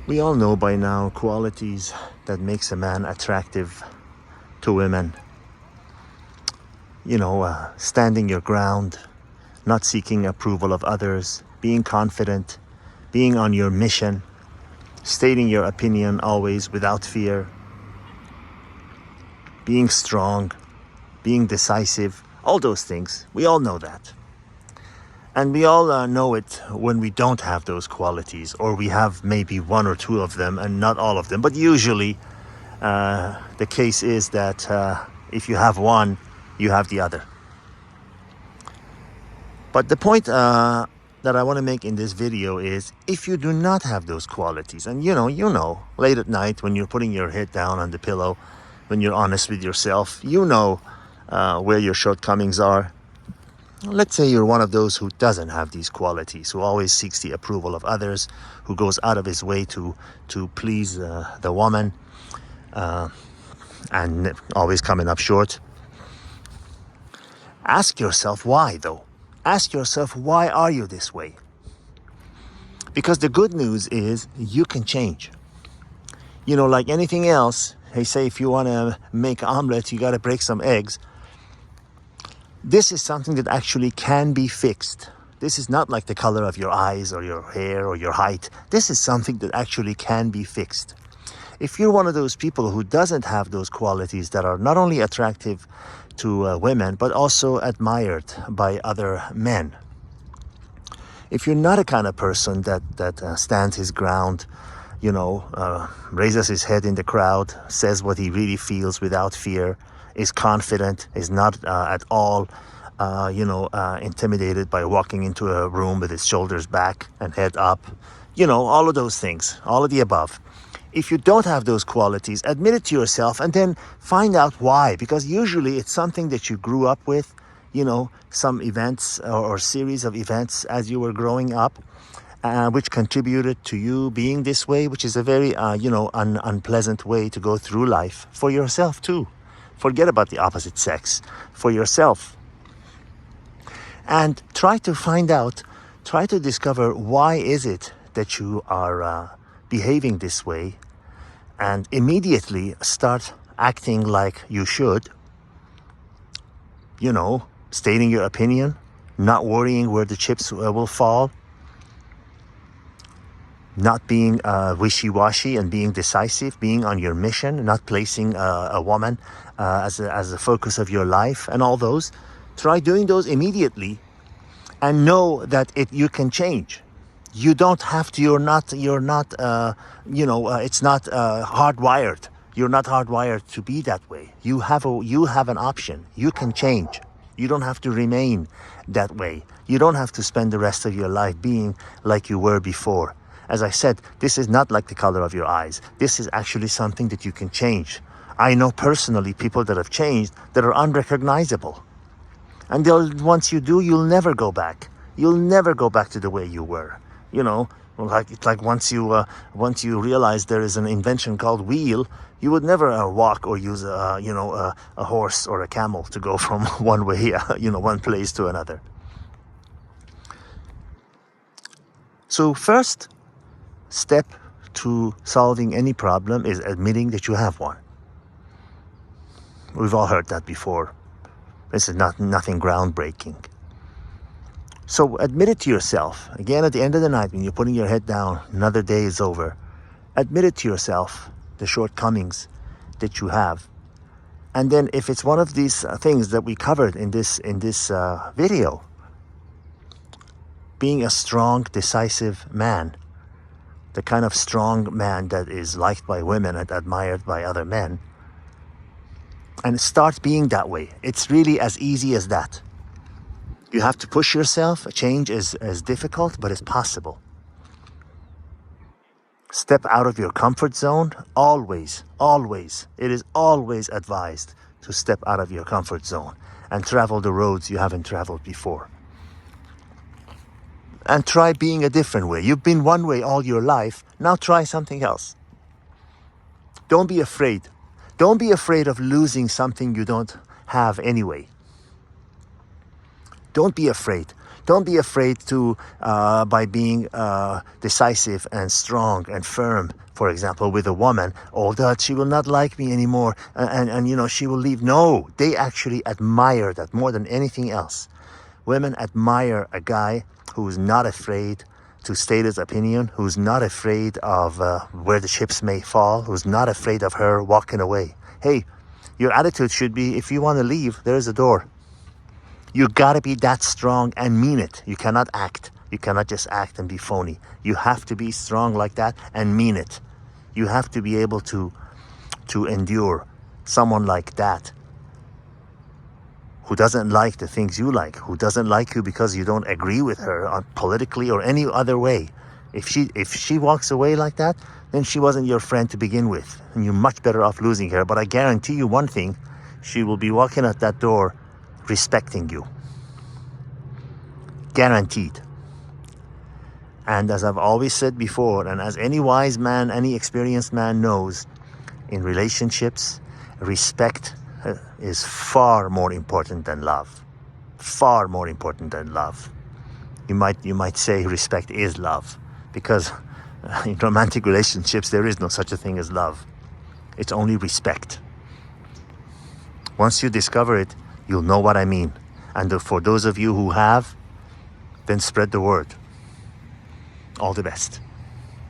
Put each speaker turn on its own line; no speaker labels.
We all know by now qualities that makes a man attractive to women. Standing your ground, not seeking approval of others, being confident, being on your mission, stating your opinion always without fear, being strong, being decisive, all those things. We all know that. And we all know it when we don't have those qualities, or we have maybe one or two of them and not all of them. But usually the case is that if you have one, you have the other. But the point that I want to make in this video is, if you do not have those qualities, and late at night when you're putting your head down on the pillow, when you're honest with yourself, where your shortcomings are. Let's say you're one of those who doesn't have these qualities, who always seeks the approval of others, who goes out of his way to please the woman, and always coming up short. Ask yourself why, though. Ask yourself, why are you this way? Because the good news is you can change. Like anything else, they say if you want to make omelets, you got to break some eggs. This is something that actually can be fixed. This is not like the color of your eyes or your hair or your height. This is something that actually can be fixed. If you're one of those people who doesn't have those qualities that are not only attractive to women, but also admired by other men. If you're not a kind of person that stands his ground, raises his head in the crowd, says what he really feels without fear, is confident, is not at all, intimidated by walking into a room with his shoulders back and head up. All of those things, all of the above. If you don't have those qualities, admit it to yourself and then find out why. Because usually it's something that you grew up with, some events or series of events as you were growing up, which contributed to you being this way, which is a very, unpleasant way to go through life for yourself too. Forget about the opposite sex, for yourself. And try to discover why is it that you are behaving this way, and immediately start acting like you should. Stating your opinion, not worrying where the chips will fall, not being wishy-washy and being decisive, being on your mission, not placing a woman as a focus of your life, and all those. Try doing those immediately and know that you can change. You don't have to, you're not it's not hardwired. You're not hardwired to be that way. You have an option. You can change. You don't have to remain that way. You don't have to spend the rest of your life being like you were before. As I said, this is not like the color of your eyes. This is actually something that you can change. I know personally people that have changed that are unrecognizable. And once you do, you'll never go back. You'll never go back to the way you were. Like once you realize there is an invention called wheel, you would never walk or use a horse or a camel to go from one way, one place to another. So first step to solving any problem is admitting that you have one. We've all heard that before. This is nothing groundbreaking. So admit it to yourself. Again, at the end of the night, when you're putting your head down, another day is over. Admit it to yourself, the shortcomings that you have. And then if it's one of these things that we covered in this video, being a strong, decisive man, the kind of strong man that is liked by women and admired by other men, and start being that way. It's really as easy as that. You have to push yourself. Change is difficult, but it's possible. Step out of your comfort zone. Always, always. It is always advised to step out of your comfort zone and travel the roads you haven't traveled before. And try being a different way. You've been one way all your life. Now try something else. Don't be afraid. Don't be afraid of losing something you don't have anyway. Don't be afraid. Don't be afraid to, by being decisive and strong and firm, for example, with a woman, oh, that she will not like me anymore, and you know, she will leave. No, they actually admire that more than anything else. Women admire a guy who's not afraid to state his opinion, who's not afraid of where the chips may fall, who's not afraid of her walking away. Hey, your attitude should be, if you want to leave, there's a door. You gotta be that strong and mean it. You cannot act. You cannot just act and be phony. You have to be strong like that and mean it. You have to be able to endure someone like that, who doesn't like the things you like, who doesn't like you because you don't agree with her on politically or any other way. If she walks away like that, then she wasn't your friend to begin with, and you're much better off losing her. But I guarantee you one thing, she will be walking out that door respecting you. Guaranteed. And as I've always said before, and as any wise man, any experienced man knows, in relationships, respect is far more important than love. Far more important than love. You might say respect is love, because in romantic relationships there is no such a thing as love. It's only respect. Once you discover it, you'll know what I mean. And for those of you who have, then spread the word. All the best.